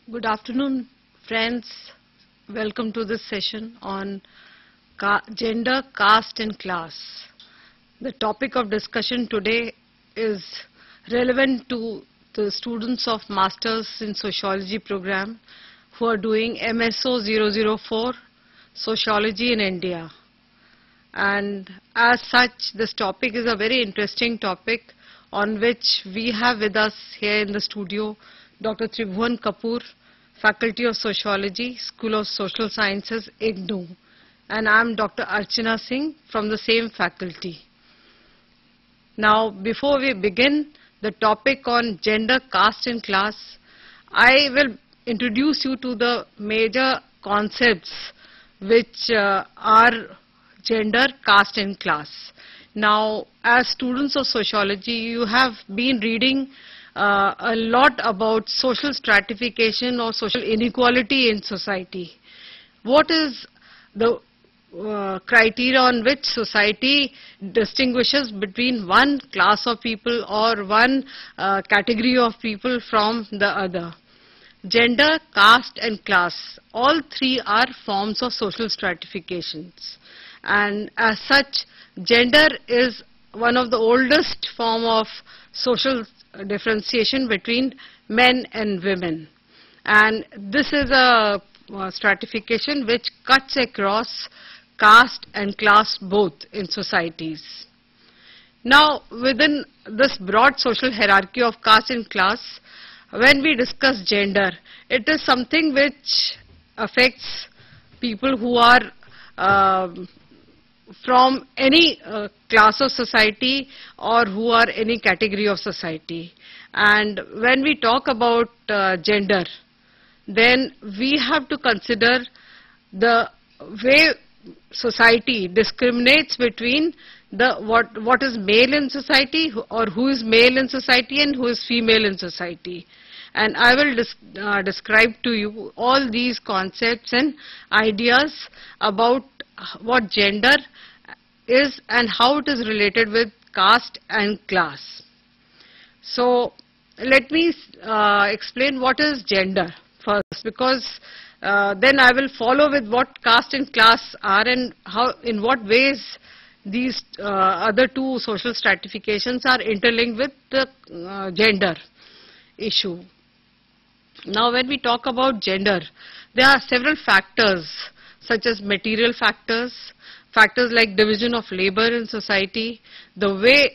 Good afternoon, friends. Welcome to this session on gender, caste and class. The topic of discussion today is relevant to the students of Masters in Sociology program who are doing MSO 004, Sociology in India. And as such, this topic is a very interesting topic on which we have with us here in the studio Dr. Tribhuwan Kapoor, Faculty of Sociology, School of Social Sciences, IGNOU, and I am Dr. Archana Singh from the same faculty. Now, before we begin the topic on gender, caste and class, I will introduce you to the major concepts which are gender, caste and class. Now, as students of sociology, you have been reading a lot about social stratification or social inequality in society. What is the criteria on which society distinguishes between one class of people or one category of people from the other? Gender, caste and class, all three are forms of social stratifications. And as such, gender is one of the oldest form of social differentiation between men and women. And this is a stratification which cuts across caste and class both in societies. Now, within this broad social hierarchy of caste and class, when we discuss gender, it is something which affects people who are from any class of society or who are any category of society. And when we talk about gender, then we have to consider the way society discriminates between what is male in society or who is male in society and who is female in society. And I will describe to you all these concepts and ideas about what gender is and how it is related with caste and class. So let me explain what is gender first, because then I will follow with what caste and class are and how, in what ways these other two social stratifications are interlinked with the gender issue. Now, when we talk about gender, there are several factors such as material factors, factors like division of labor in society, the way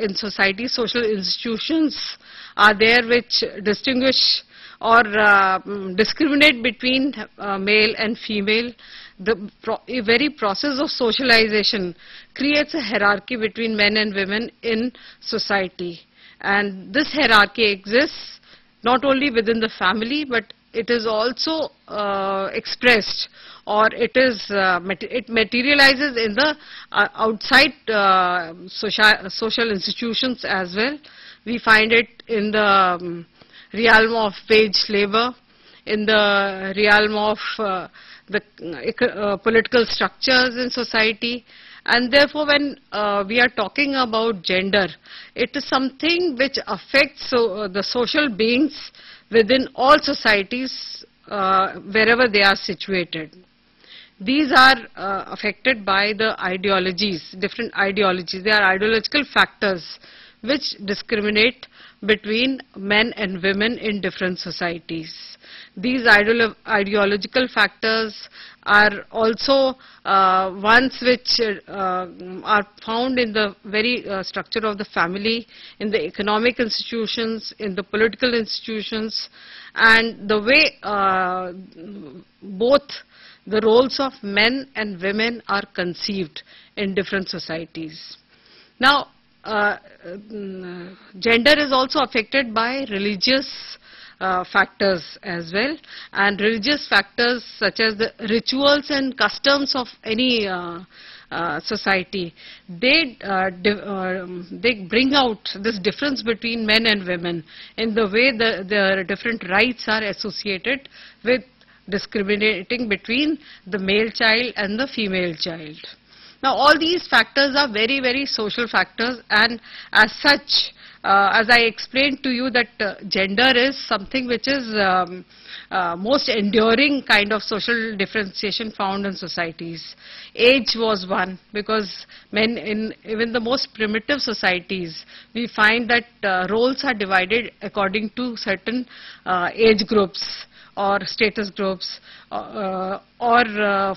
in society social institutions are there which distinguish or discriminate between male and female. The very process of socialization creates a hierarchy between men and women in society. And this hierarchy exists not only within the family, but it is also expressed, or it materializes in the outside social institutions as well. We find it in the realm of wage labor, in the realm of the political structures in society. And therefore, when we are talking about gender, it is something which affects the social beings within all societies wherever they are situated. These are affected by the ideologies, different ideologies. They are ideological factors which discriminate between men and women in different societies. These ideological factors are also ones which are found in the very structure of the family, in the economic institutions, in the political institutions, and the way both the roles of men and women are conceived in different societies. Now, gender is also affected by religious factors as well, and religious factors such as the rituals and customs of any society, they bring out this difference between men and women in the way the different rights are associated with discriminating between the male child and the female child. Now, all these factors are very, very social factors, and as such, as I explained to you that gender is something which is most enduring kind of social differentiation found in societies. Age was one, because men in even the most primitive societies, we find that roles are divided according to certain age groups or status groups, or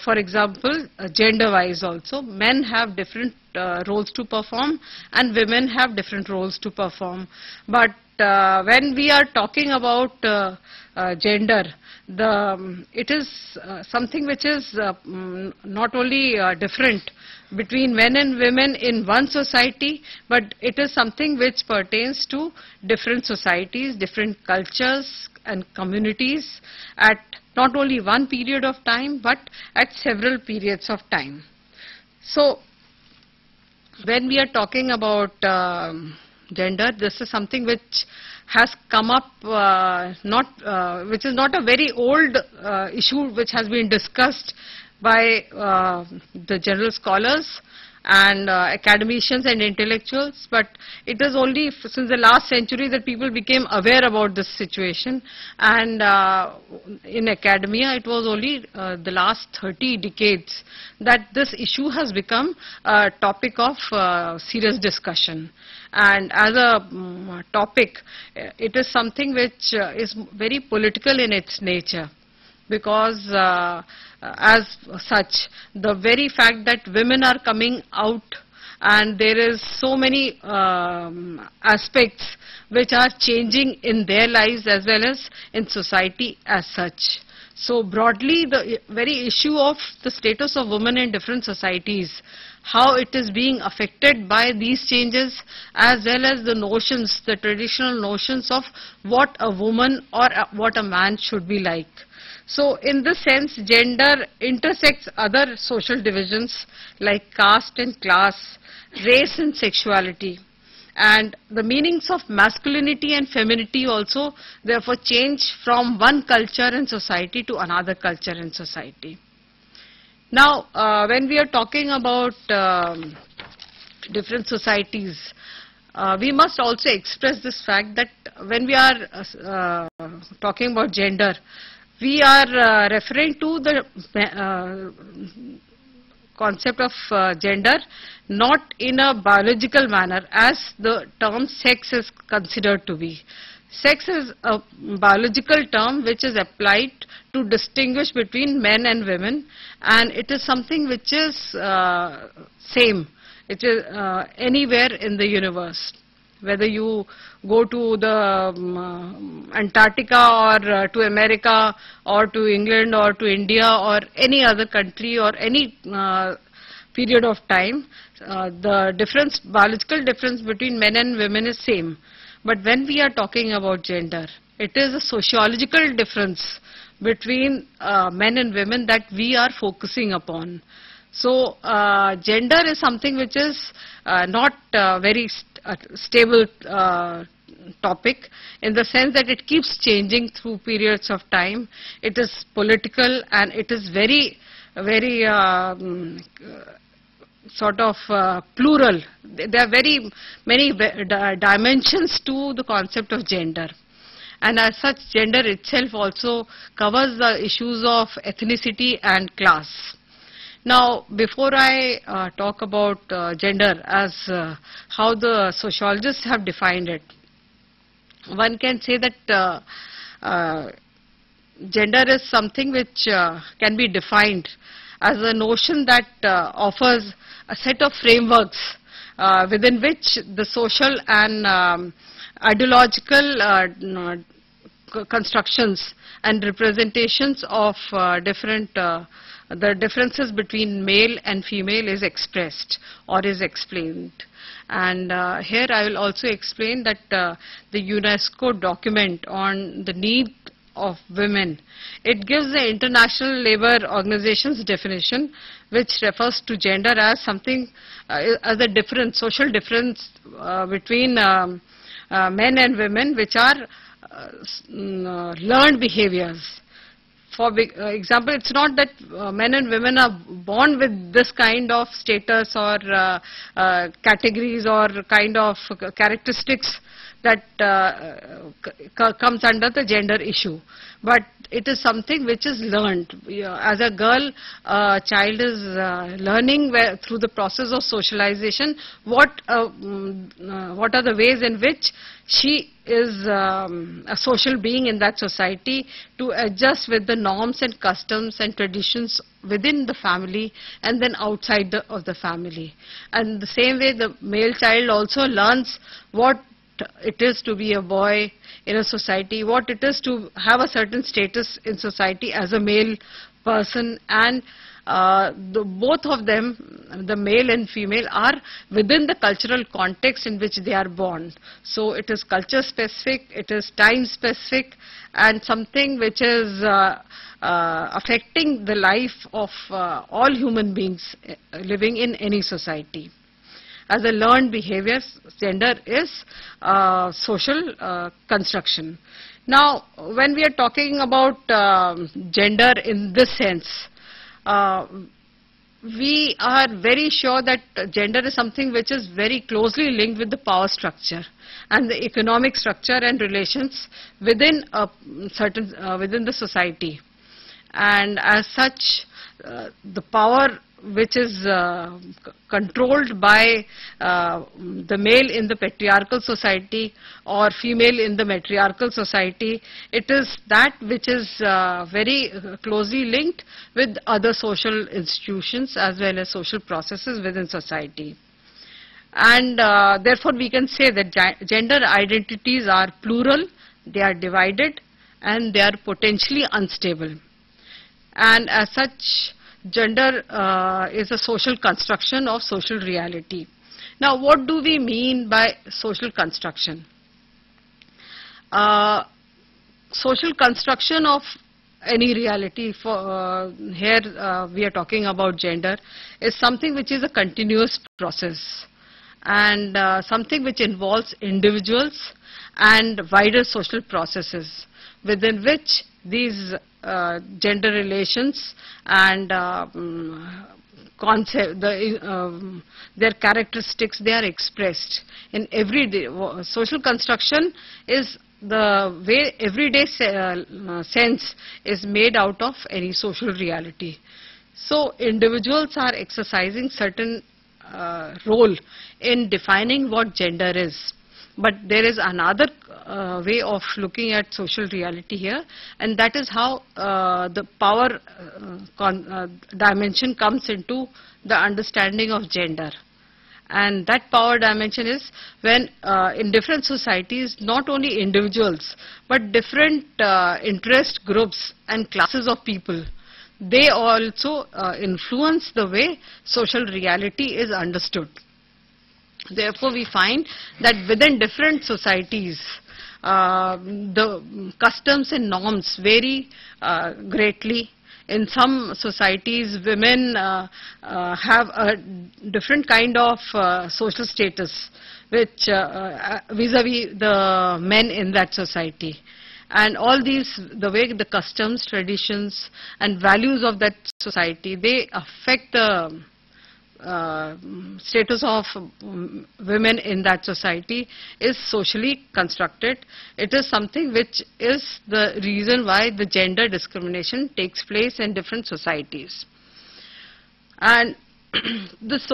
for example, gender-wise also. Men have different roles to perform and women have different roles to perform. But when we are talking about gender, it is something which is not only different between men and women in one society, but it is something which pertains to different societies, different cultures and communities at not only one period of time, but at several periods of time. So, when we are talking about gender, this is something which has come up, which is not a very old issue which has been discussed by the general scholars and academicians and intellectuals, but it is only since the last century that people became aware about this situation, and in academia it was only the last 30 decades that this issue has become a topic of serious discussion. And as a topic, it is something which is very political in its nature, because as such, the very fact that women are coming out and there is so many aspects which are changing in their lives as well as in society as such. So broadly, the very issue of the status of women in different societies, how it is being affected by these changes, as well as the notions, the traditional notions of what a woman or what a man should be like. So in this sense, gender intersects other social divisions like caste and class, race and sexuality. And the meanings of masculinity and femininity also therefore change from one culture and society to another culture and society. Now, when we are talking about different societies, we must also express this fact that when we are talking about gender, we are referring to the concept of gender not in a biological manner as the term sex is considered to be. Sex is a biological term which is applied to distinguish between men and women, and it is something which is same. It is anywhere in the universe. Whether you go to the Antarctica or to America or to England or to India or any other country or any period of time, the difference, biological difference between men and women is same. But when we are talking about gender, it is a sociological difference between men and women that we are focusing upon. So gender is something which is not very stable topic, in the sense that it keeps changing through periods of time. It is political and it is very, very sort of plural. There are very many dimensions to the concept of gender. And as such, gender itself also covers the issues of ethnicity and class. Now, before I talk about gender as how the sociologists have defined it, one can say that gender is something which can be defined as a notion that offers a set of frameworks within which the social and ideological constructions and representations of the differences between male and female is expressed or is explained. And here I will also explain that the UNESCO document on the need of women, it gives the International Labour Organization's definition, which refers to gender as something, as a difference, social difference between men and women, which are learned behaviors. for example, it's not that men and women are born with this kind of status or categories or kind of characteristics that comes under the gender issue. But it is something which is learned. As a girl, a child is learning through the process of socialization what are the ways in which she is a social being in that society, to adjust with the norms and customs and traditions within the family and then outside of the family. And the same way, the male child also learns what it is to be a boy in a society, what it is to have a certain status in society as a male person, and both of them, the male and female, are within the cultural context in which they are born. So it is culture specific, it is time specific, and something which is affecting the life of all human beings living in any society. As a learned behavior, gender is social construction. Now, when we are talking about gender in this sense, we are very sure that gender is something which is very closely linked with the power structure and the economic structure and relations within a certain within the society. And as such, the power which is controlled by the male in the patriarchal society or female in the matriarchal society, it is that which is very closely linked with other social institutions as well as social processes within society. And therefore we can say that gender identities are plural, they are divided, and they are potentially unstable. And as such, gender is a social construction of social reality. Now, what do we mean by social construction? Social construction of any reality, for here we are talking about gender, is something which is a continuous process, and something which involves individuals and wider social processes within which these gender relations and concept, their characteristics, they are expressed in everyday. Social construction is the way everyday sense is made out of any social reality. So individuals are exercising certain role in defining what gender is. But there is another way of looking at social reality here, and that is how the power dimension comes into the understanding of gender. And that power dimension is when in different societies, not only individuals, but different interest groups and classes of people, they also influence the way social reality is understood. Therefore, we find that within different societies, the customs and norms vary greatly. In some societies, women have a different kind of social status, which vis-a-vis the men in that society. And all these, the way the customs, traditions, and values of that society, they affect the status of women in that society is socially constructed. It is something which is the reason why the gender discrimination takes place in different societies. And this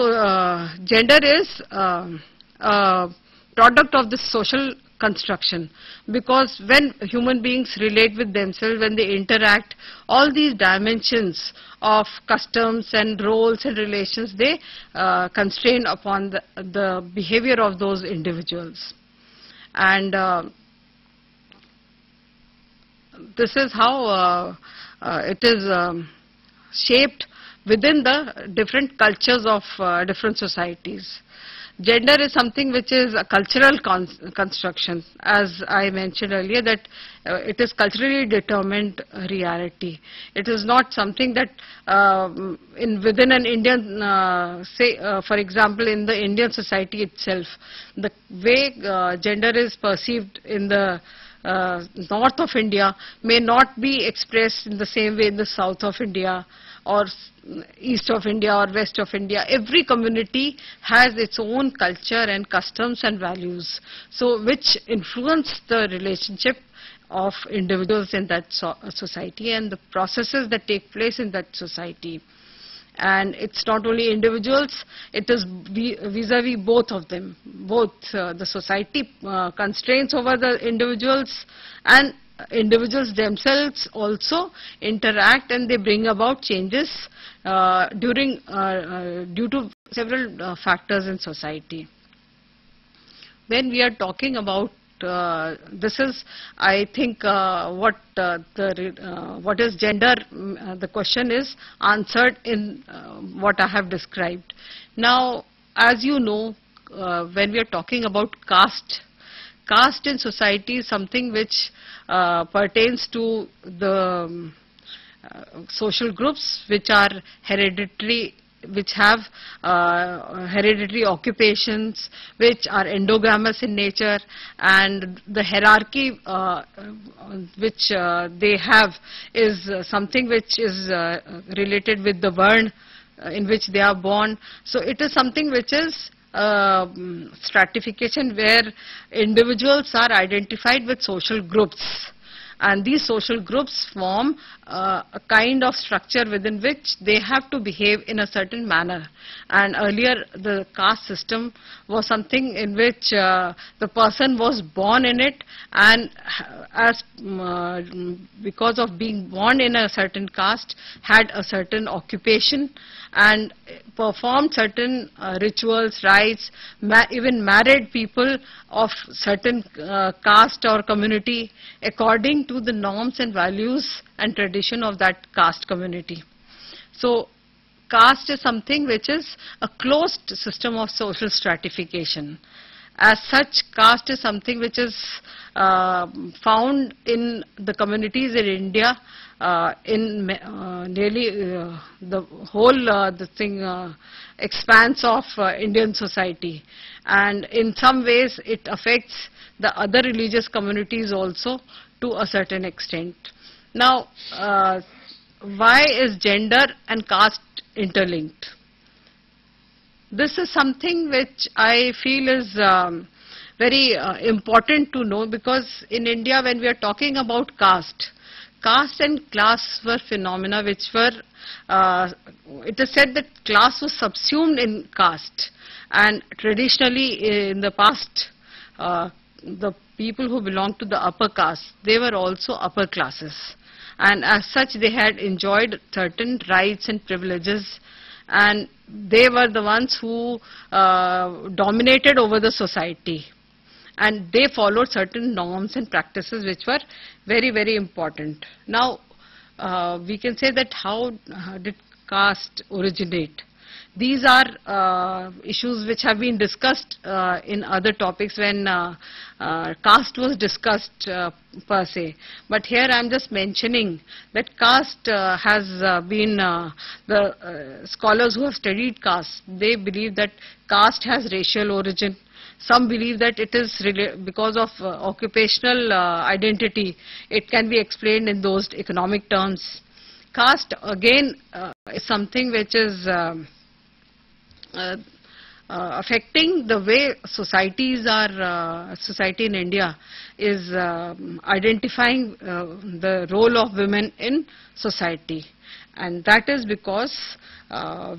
gender is a product of this social construction, because when human beings relate with themselves, when they interact, all these dimensions of customs and roles and relations, they constrain upon the behavior of those individuals. And this is how it is shaped within the different cultures of different societies. Gender is something which is a cultural construction, as I mentioned earlier, that it is culturally determined reality. It is not something that within an Indian, for example, in the Indian society itself, the way gender is perceived in the north of India may not be expressed in the same way in the south of India, or east of India or west of India. Every community has its own culture and customs and values, so which influence the relationship of individuals in that society and the processes that take place in that society. And it's not only individuals, it is vis-a-vis both of them. Both the society constraints over the individuals, and individuals themselves also interact, and they bring about changes due to several factors in society. When we are talking about this is, I think, what is gender, the question is answered in what I have described. Now, as you know, when we are talking about caste in society is something which pertains to the social groups which are hereditary, which have hereditary occupations, which are endogamous in nature, and the hierarchy which they have is something which is related with the Varn in which they are born. So it is something which is stratification where individuals are identified with social groups. And these social groups form a kind of structure within which they have to behave in a certain manner. And earlier the caste system was something in which the person was born in it, and because of being born in a certain caste, had a certain occupation and performed certain rituals, rites, even married people of certain caste or community according to the norms and values and tradition of that caste community. So caste is something which is a closed system of social stratification. As such, caste is something which is found in the communities in India in nearly the whole expanse of Indian society, and in some ways it affects the other religious communities also to a certain extent. Now, why is gender and caste interlinked? This is something which I feel is very important to know, because in India when we are talking about caste and class were phenomena which were, it is said that class was subsumed in caste, and traditionally in the past the people who belonged to the upper caste, they were also upper classes, and as such they had enjoyed certain rights and privileges, and they were the ones who dominated over the society, and they followed certain norms and practices which were very, very important. Now, we can say that how did caste originate? These are issues which have been discussed in other topics when caste was discussed per se. But here I am just mentioning that caste has been, the scholars who have studied caste, they believe that caste has racial origin. Some believe that it is because of occupational identity. It can be explained in those economic terms. Caste again is something which is affecting the way societies are, society in India is identifying the role of women in society. And that is because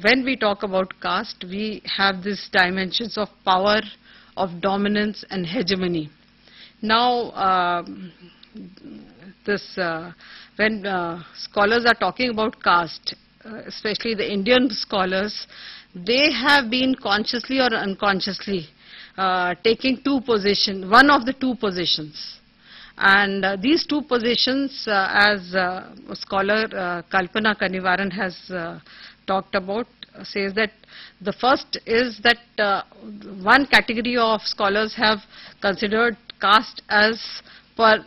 when we talk about caste, we have these dimensions of power, of dominance and hegemony. Now, when scholars are talking about caste, especially the Indian scholars, they have been consciously or unconsciously taking one of the two positions. And these two positions, as scholar Kalpana Kanivaran has talked about, says that the first is that one category of scholars have considered caste as for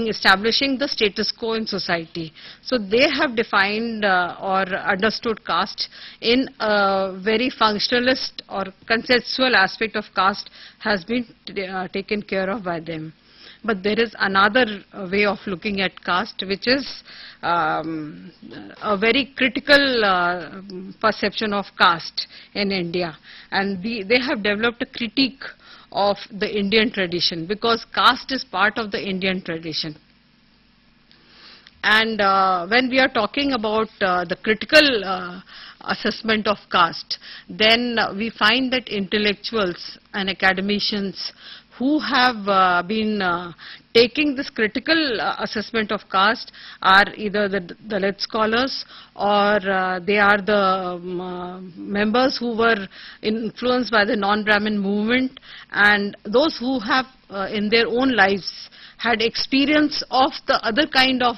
establishing the status quo in society. So they have defined or understood caste in a very functionalist or conceptual aspect of caste has been taken care of by them. But there is another way of looking at caste, which is a very critical perception of caste in India. And they have developed a critique of the Indian tradition, because caste is part of the Indian tradition. And when we are talking about the critical assessment of caste, then we find that intellectuals and academicians who have been taking this critical assessment of caste are either the Dalit scholars, or they are the members who were influenced by the non-Brahmin movement, and those who have in their own lives had experience of the other kind of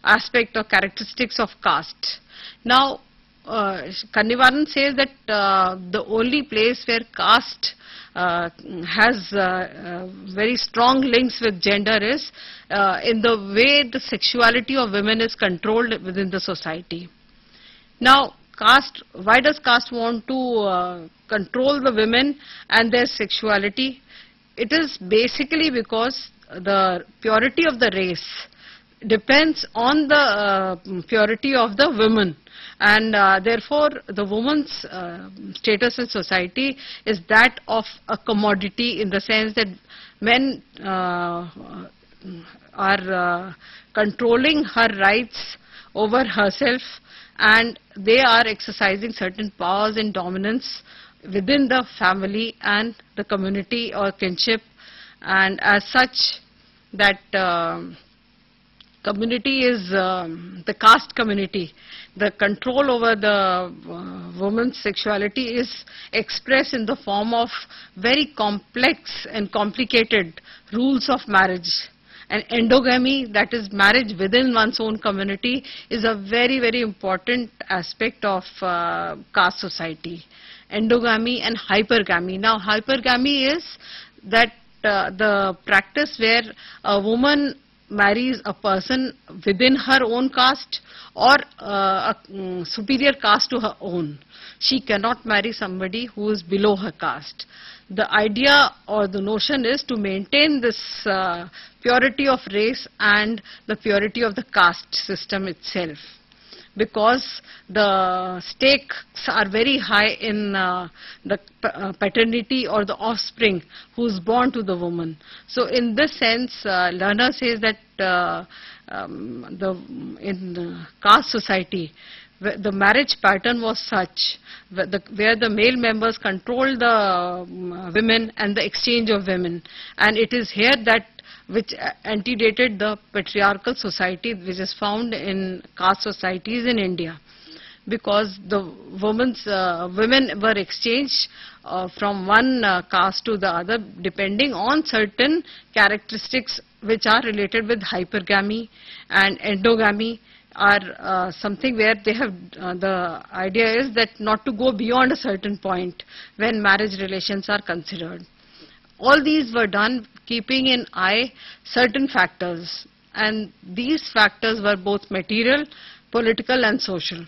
aspect or characteristics of caste. Now, Kannivaran says that the only place where caste has very strong links with gender is in the way the sexuality of women is controlled within the society. Now, caste, why does caste want to control the women and their sexuality? It is basically because the purity of the race depends on the purity of the women, and therefore the woman's status in society is that of a commodity, in the sense that men are controlling her rights over herself, and they are exercising certain powers and dominance within the family and the community or kinship, and as such that community is the caste community. The control over the woman's sexuality is expressed in the form of very complex and complicated rules of marriage. And endogamy, that is marriage within one's own community, is a very, very important aspect of caste society. Endogamy and hypergamy. Now, hypergamy is that the practice where a woman marries a person within her own caste or a superior caste to her own. She cannot marry somebody who is below her caste. The idea or the notion is to maintain this purity of race and the purity of the caste system itself, because the stakes are very high in the paternity or the offspring who is born to the woman. So in this sense, Lerner says that in caste society, the marriage pattern was such where the male members control the women and the exchange of women, and it is here that which antedated the patriarchal society which is found in caste societies in India, because the women were exchanged from one caste to the other depending on certain characteristics which are related with hypergamy, and endogamy are something where they have the idea is that not to go beyond a certain point when marriage relations are considered. All these were done keeping in eye certain factors, and these factors were both material, political and social.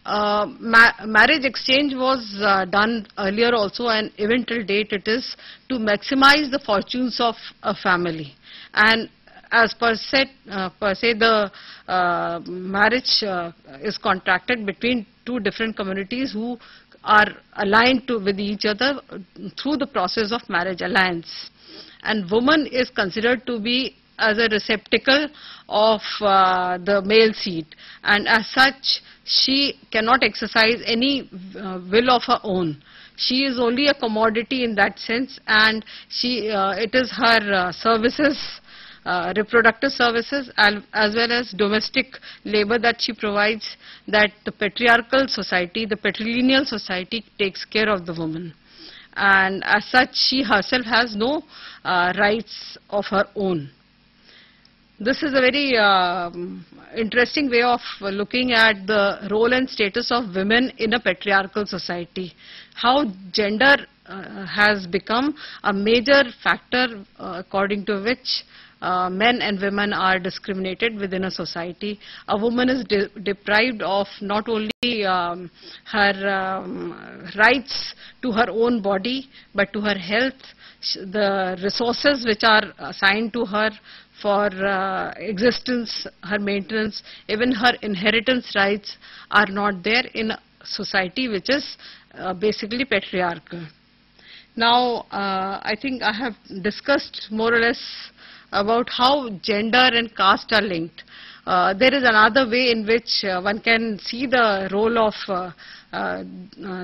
Marriage exchange was done earlier also, and even till date it is to maximize the fortunes of a family. And as per se the marriage is contracted between two different communities who are aligned with each other through the process of marriage alliance. And woman is considered to be as a receptacle of the male seed, and as such she cannot exercise any will of her own. She is only a commodity in that sense, and it is her services, reproductive services as well as domestic labor that she provides, that the patriarchal society, the patrilineal society takes care of the woman, and as such she herself has no rights of her own. This is a very interesting way of looking at the role and status of women in a patriarchal society. How gender has become a major factor according to which men and women are discriminated within a society. A woman is deprived of not only her rights to her own body, but to her health. the resources which are assigned to her for existence, her maintenance, even her inheritance rights are not there in a society which is basically patriarchal. Now, I think I have discussed more or less about how gender and caste are linked. There is another way in which one can see the role of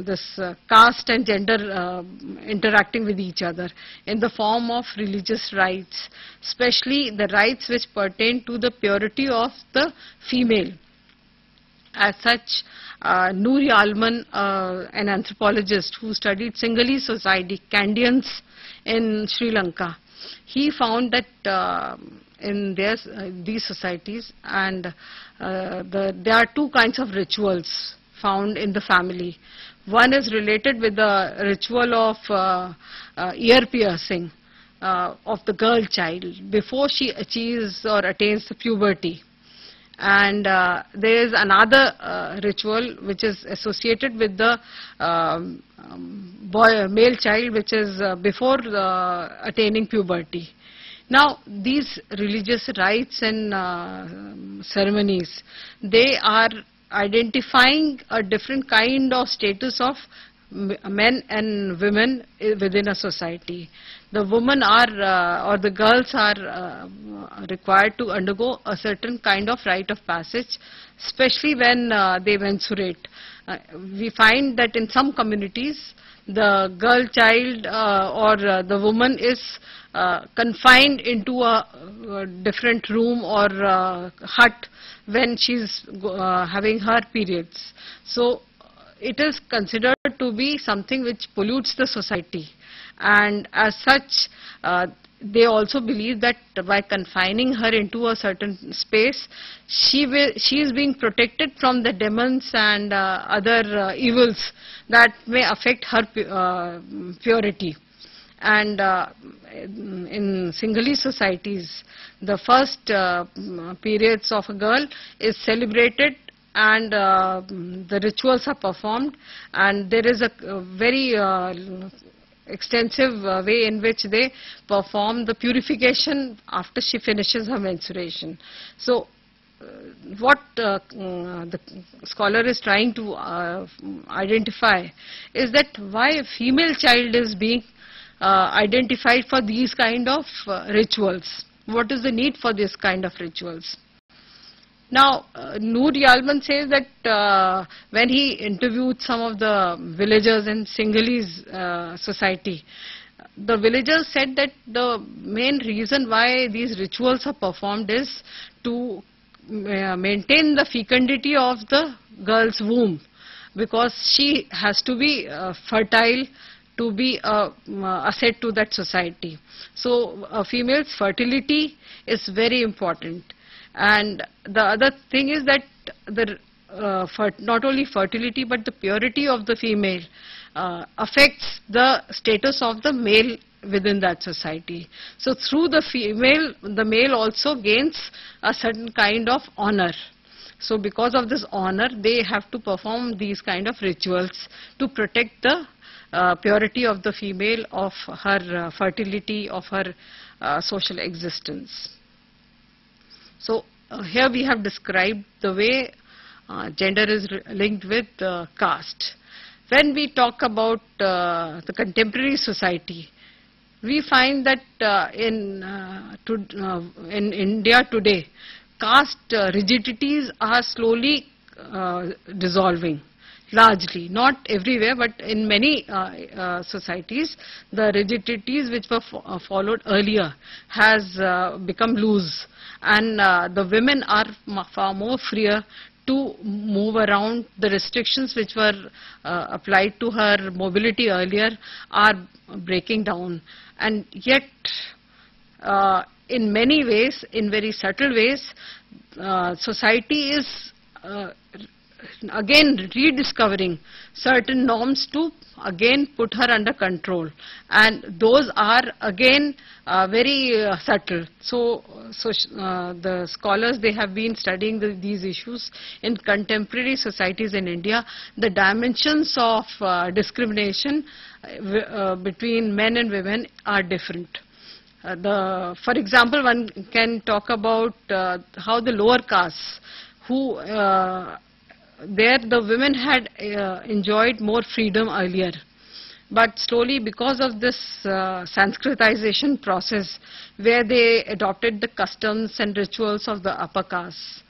this caste and gender interacting with each other in the form of religious rights, especially the rights which pertain to the purity of the female. As such, Noor Alman, an anthropologist who studied Sinhalese society, Kandiyans in Sri Lanka, he found that in these societies, and there are two kinds of rituals found in the family. One is related with the ritual of ear piercing of the girl child before she achieves or attains the puberty. And there is another ritual which is associated with the male child, which is before attaining puberty. Now, these religious rites and ceremonies, they are identifying a different kind of status of men and women within a society. The women are or the girls are required to undergo a certain kind of rite of passage, especially when they menstruate. We find that in some communities the girl child or the woman is confined into a different room or hut when she's having her periods. So it is considered to be something which pollutes the society, and as such they also believe that by confining her into a certain space, she is being protected from the demons and other evils that may affect her purity. And in Sinhalese societies, the first periods of a girl is celebrated, and the rituals are performed, and there is a very extensive way in which they perform the purification after she finishes her menstruation. So what the scholar is trying to identify is that why a female child is being identified for these kind of rituals. What is the need for this kind of rituals? Now, Noor Alman says that when he interviewed some of the villagers in Sinhalese society, the villagers said that the main reason why these rituals are performed is to maintain the fecundity of the girl's womb, because she has to be fertile to be a asset to that society. So a female's fertility is very important. And the other thing is that the not only fertility but the purity of the female affects the status of the male within that society. So through the female, the male also gains a certain kind of honor. So because of this honor, they have to perform these kind of rituals to protect the purity of the female, of her fertility, of her social existence. So here we have described the way gender is linked with caste. When we talk about the contemporary society, we find that in India today, caste rigidities are slowly dissolving. Largely, not everywhere, but in many societies, the rigidities which were followed earlier has become loose, and the women are far more freer to move around. The restrictions which were applied to her mobility earlier are breaking down, and yet in many ways, in very subtle ways, society is again rediscovering certain norms to again put her under control, and those are again very subtle. So the scholars, they have been studying these issues in contemporary societies in India. The dimensions of discrimination between men and women are different. For example, one can talk about how the lower castes, who there the women had enjoyed more freedom earlier. But slowly, because of this Sanskritization process, where they adopted the customs and rituals of the upper castes,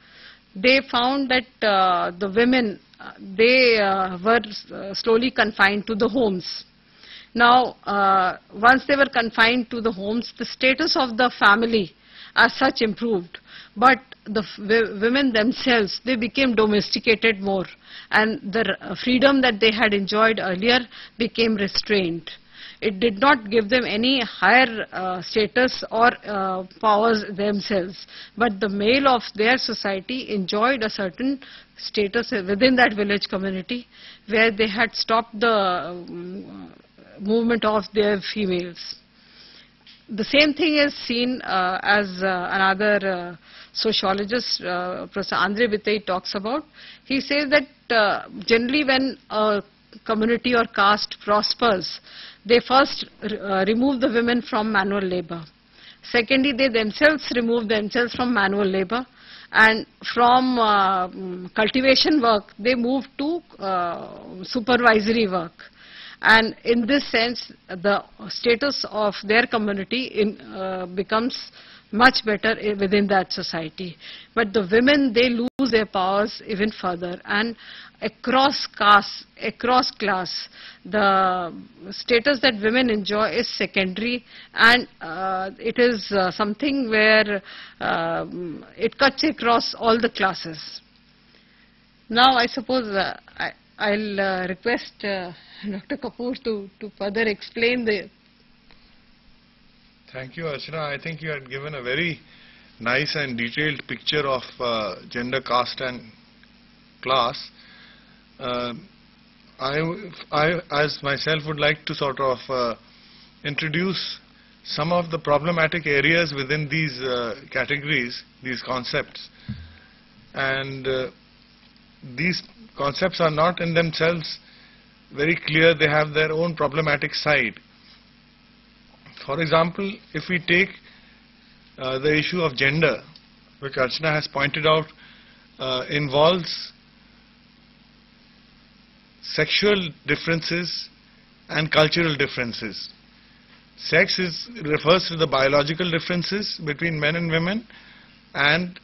they found that the women, they were slowly confined to the homes. Now, once they were confined to the homes, the status of the family as such improved. But the women themselves, they became domesticated more, and the freedom that they had enjoyed earlier became restrained. It did not give them any higher status or powers themselves, but the male of their society enjoyed a certain status within that village community, where they had stopped the movement of their females. The same thing is seen as another sociologist, Professor Andre Bittai, talks about. He says that generally when a community or caste prospers, they first remove the women from manual labor. Secondly, they themselves remove themselves from manual labor, and from cultivation work, they move to supervisory work. And in this sense, the status of their community becomes much better within that society. But the women, they lose their powers even further, and across caste, across class, the status that women enjoy is secondary, and it is something where it cuts across all the classes. Now I suppose I'll request Dr. Kapoor to further explain the... Thank you, Archana. I think you had given a very nice and detailed picture of gender, caste and class. I as myself would like to sort of introduce some of the problematic areas within these categories, these concepts. And these concepts are not in themselves very clear. They have their own problematic side. For example, if we take the issue of gender, which Archana has pointed out, involves sexual differences and cultural differences. Sex refers to the biological differences between men and women, and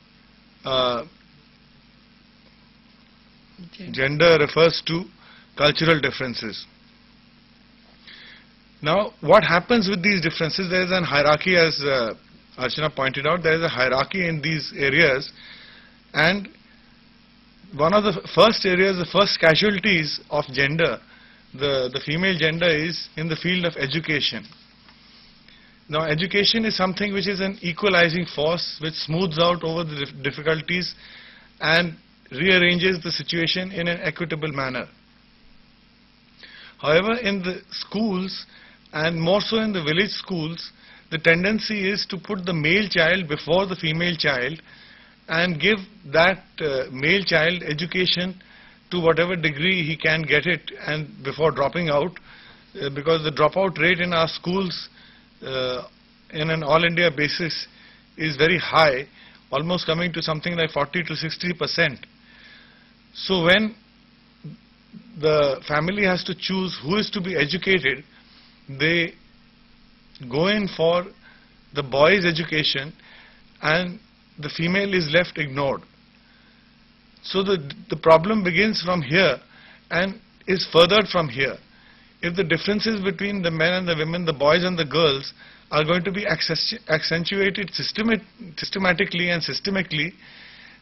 gender refers to cultural differences. Now, what happens with these differences? There is a hierarchy, as Archana pointed out. There is a hierarchy in these areas, and one of the first areas, the first casualties of gender, the female gender, is in the field of education. Now, education is something which is an equalizing force which smooths out over the difficulties and rearranges the situation in an equitable manner. However, in the schools, and more so in the village schools, the tendency is to put the male child before the female child and give that male child education to whatever degree he can get it, and before dropping out, because the dropout rate in our schools in an all India basis is very high, almost coming to something like 40 to 60%. So when the family has to choose who is to be educated, they go in for the boy's education and the female is left ignored. So the problem begins from here and is furthered from here. If the differences between the men and the women, the boys and the girls, are going to be accentuated systematically and systemically,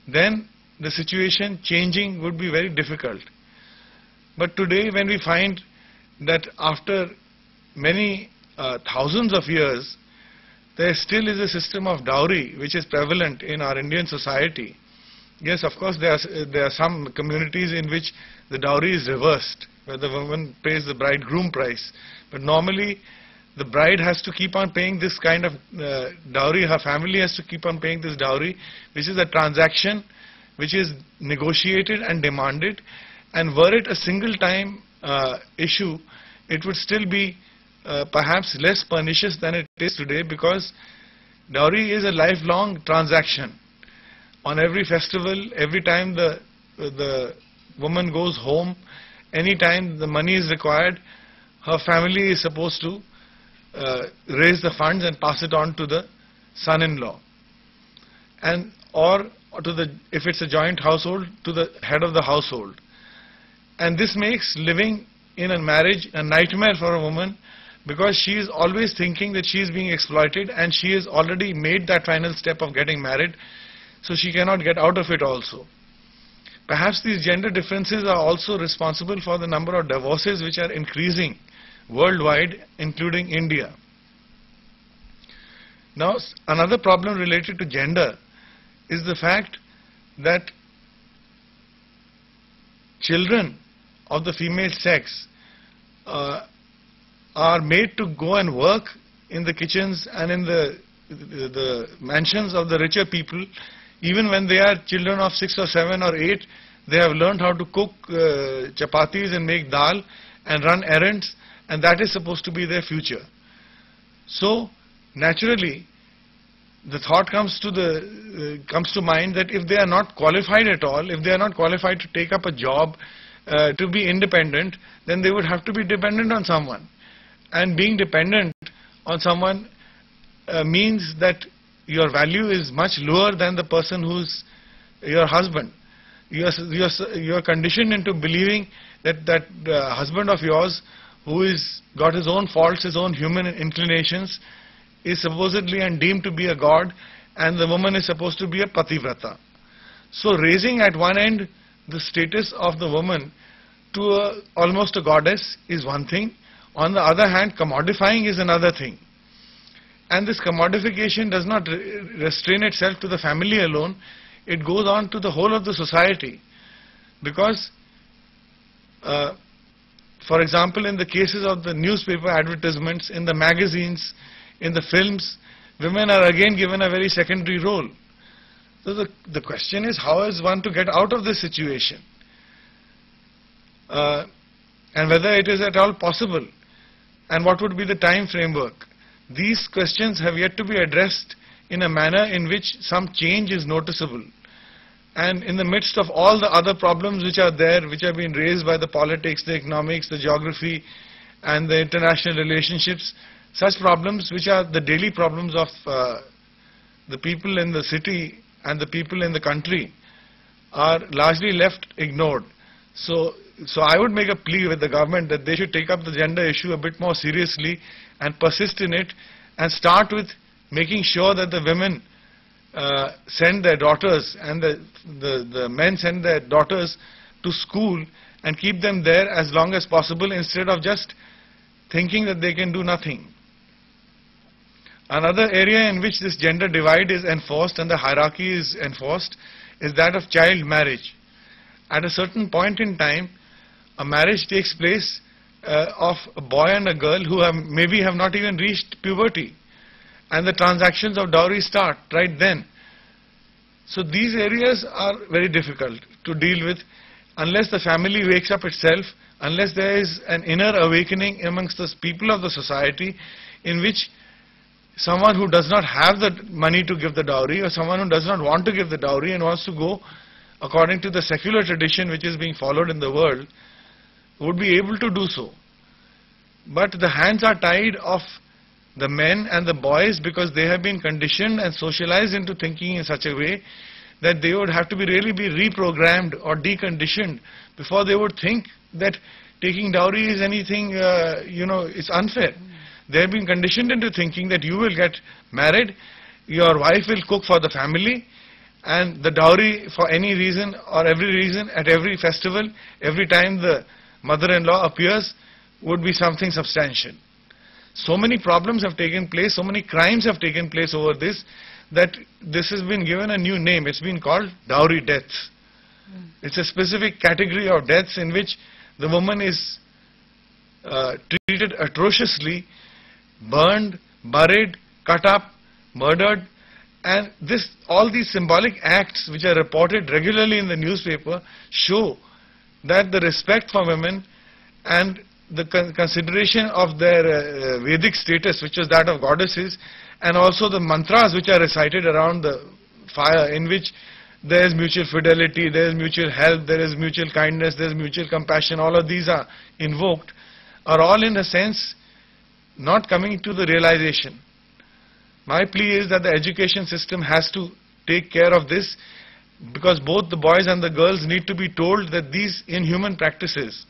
then the situation changing would be very difficult. But today, when we find that after many thousands of years, there still is a system of dowry which is prevalent in our Indian society, Yes, of course, there are some communities in which the dowry is reversed, where the woman pays the bridegroom price. But normally, the bride has to keep on paying this kind of dowry. Her family has to keep on paying this dowry, which is a transaction which is negotiated and demanded. And were it a single time issue, it would still be perhaps less pernicious than it is today, because dowry is a lifelong transaction. On every festival, every time the woman goes home, any time the money is required, her family is supposed to raise the funds and pass it on to the son-in-law, and or to the, if it's a joint household, to the head of the household. And this makes living in a marriage a nightmare for a woman, because she is always thinking that she is being exploited, and she has already made that final step of getting married, so she cannot get out of it also. Perhaps these gender differences are also responsible for the number of divorces which are increasing worldwide, including India. Now, another problem related to gender is the fact that children of the female sex are made to go and work in the kitchens and in the mansions of the richer people. Even when they are children of 6 or 7 or 8, they have learned how to cook chapatis and make dal and run errands, and that is supposed to be their future. So naturally, the thought comes to mind that if they are not qualified at all, if they are not qualified to take up a job, to be independent, then they would have to be dependent on someone. And being dependent on someone means that your value is much lower than the person who's your husband. You are conditioned into believing that husband of yours, who is got his own faults, his own human inclinations, is supposedly and deemed to be a god, and the woman is supposed to be a pativrata. So raising at one end the status of the woman to almost a goddess is one thing. On the other hand, commodifying is another thing. And this commodification does not restrain itself to the family alone. It goes on to the whole of the society. Because, for example, in the cases of the newspaper advertisements, in the magazines, in the films, women are again given a very secondary role. So the question is, how is one to get out of this situation? And whether it is at all possible, and what would be the time framework. These questions have yet to be addressed in a manner in which some change is noticeable. And in the midst of all the other problems which are there, which have been raised by the politics, the economics, the geography, and the international relationships, such problems which are the daily problems of the people in the city and the people in the country are largely left ignored. So I would make a plea with the government that they should take up the gender issue a bit more seriously and persist in it, and start with making sure that the women send their daughters and the men send their daughters to school and keep them there as long as possible, instead of just thinking that they can do nothing. Another area in which this gender divide is enforced and the hierarchy is enforced is that of child marriage. At a certain point in time, a marriage takes place of a boy and a girl who maybe have not even reached puberty, and the transactions of dowry start right then. So these areas are very difficult to deal with unless the family wakes up itself, unless there is an inner awakening amongst the people of the society, in which someone who does not have the money to give the dowry, or someone who does not want to give the dowry and wants to go according to the secular tradition which is being followed in the world, would be able to do so. But the hands are tied of the men and the boys, because they have been conditioned and socialized into thinking in such a way that they would have to really be reprogrammed or deconditioned before they would think that taking dowry is anything, it's unfair. They have been conditioned into thinking that you will get married, your wife will cook for the family, and the dowry, for any reason or every reason, at every festival, every time the mother-in-law appears, would be something substantial. So many problems have taken place, so many crimes have taken place over this, that this has been given a new name. It's been called dowry deaths. It's a specific category of deaths in which the woman is treated atrociously, burned, buried, cut up, murdered, and all these symbolic acts which are reported regularly in the newspaper show that the respect for women and the consideration of their Vedic status, which is that of goddesses, and also the mantras which are recited around the fire, in which there is mutual fidelity, there is mutual help, there is mutual kindness, there is mutual compassion, all of these are invoked, are all in a sense not coming to the realization. My plea is that the education system has to take care of this, because both the boys and the girls need to be told that these inhuman practices,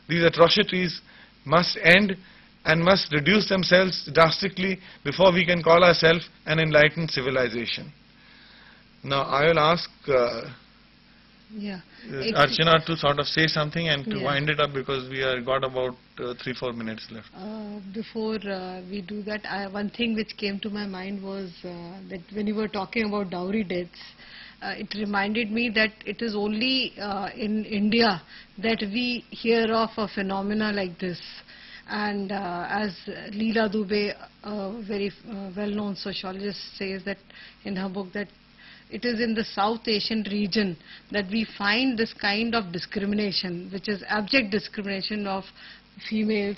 these atrocities must end and must reduce themselves drastically before we can call ourselves an enlightened civilization. Now I will ask Archana to sort of say something and to wind it up, because we are got about 3-4 minutes left. Before we do that, one thing which came to my mind was that when you were talking about dowry deaths, it reminded me that it is only in India that we hear of a phenomena like this. And as Leela Dubey, a very well-known sociologist, says that in her book, that it is in the South Asian region that we find this kind of discrimination, which is abject discrimination of females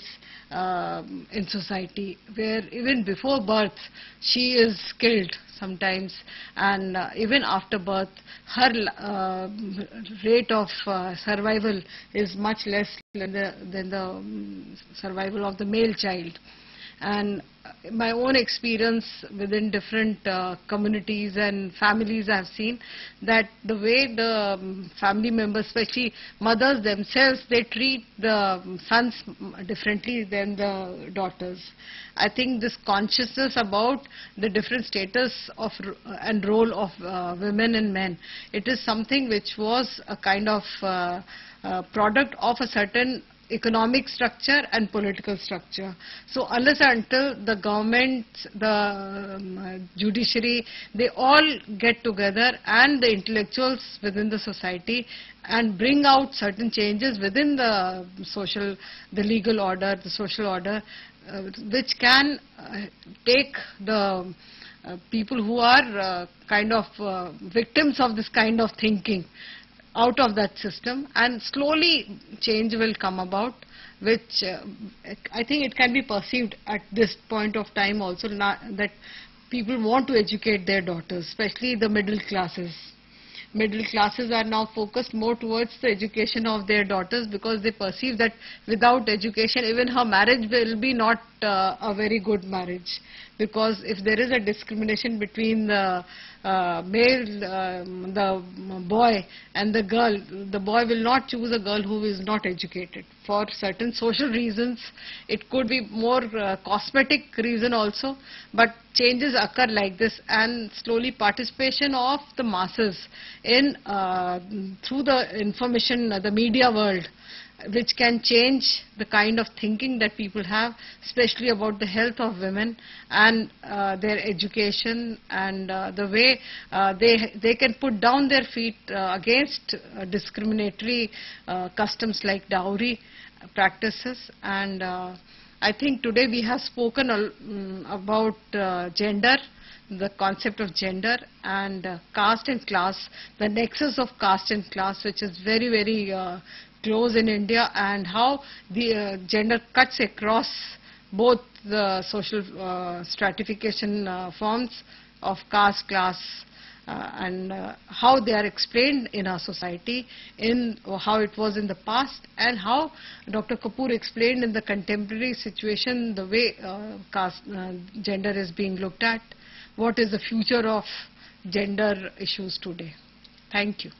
in society, where even before birth she is killed sometimes, and even after birth her rate of survival is much less than the survival of the male child. And my own experience within different communities and families, I have seen that the way the family members, especially mothers themselves, they treat the sons differently than the daughters. I think this consciousness about the different status of and role of women and men, it is something which was a kind of product of a certain economic structure and political structure. So unless and until the government, the judiciary, they all get together, and the intellectuals within the society, and bring out certain changes within the legal order, the social order, which can take the people who are kind of victims of this kind of thinking out of that system, and slowly change will come about, which I think it can be perceived at this point of time also that people want to educate their daughters, especially the middle classes. Middle classes are now focused more towards the education of their daughters, because they perceive that without education even her marriage will be not a very good marriage, because if there is a discrimination between the the boy and the girl, the boy will not choose a girl who is not educated for certain social reasons. It could be more cosmetic reason also, but changes occur like this, and slowly participation of the masses in through the information, the media world, which can change the kind of thinking that people have, especially about the health of women and their education, and the way they can put down their feet against discriminatory customs like dowry practices. And I think today we have spoken about gender, the concept of gender, and caste and class, the nexus of caste and class, which is very, very close in India, and how the gender cuts across both the social stratification forms of caste, class, and how they are explained in our society, in how it was in the past, and how Dr. Kapoor explained in the contemporary situation the way caste, gender is being looked at. What is the future of gender issues today? Thank you.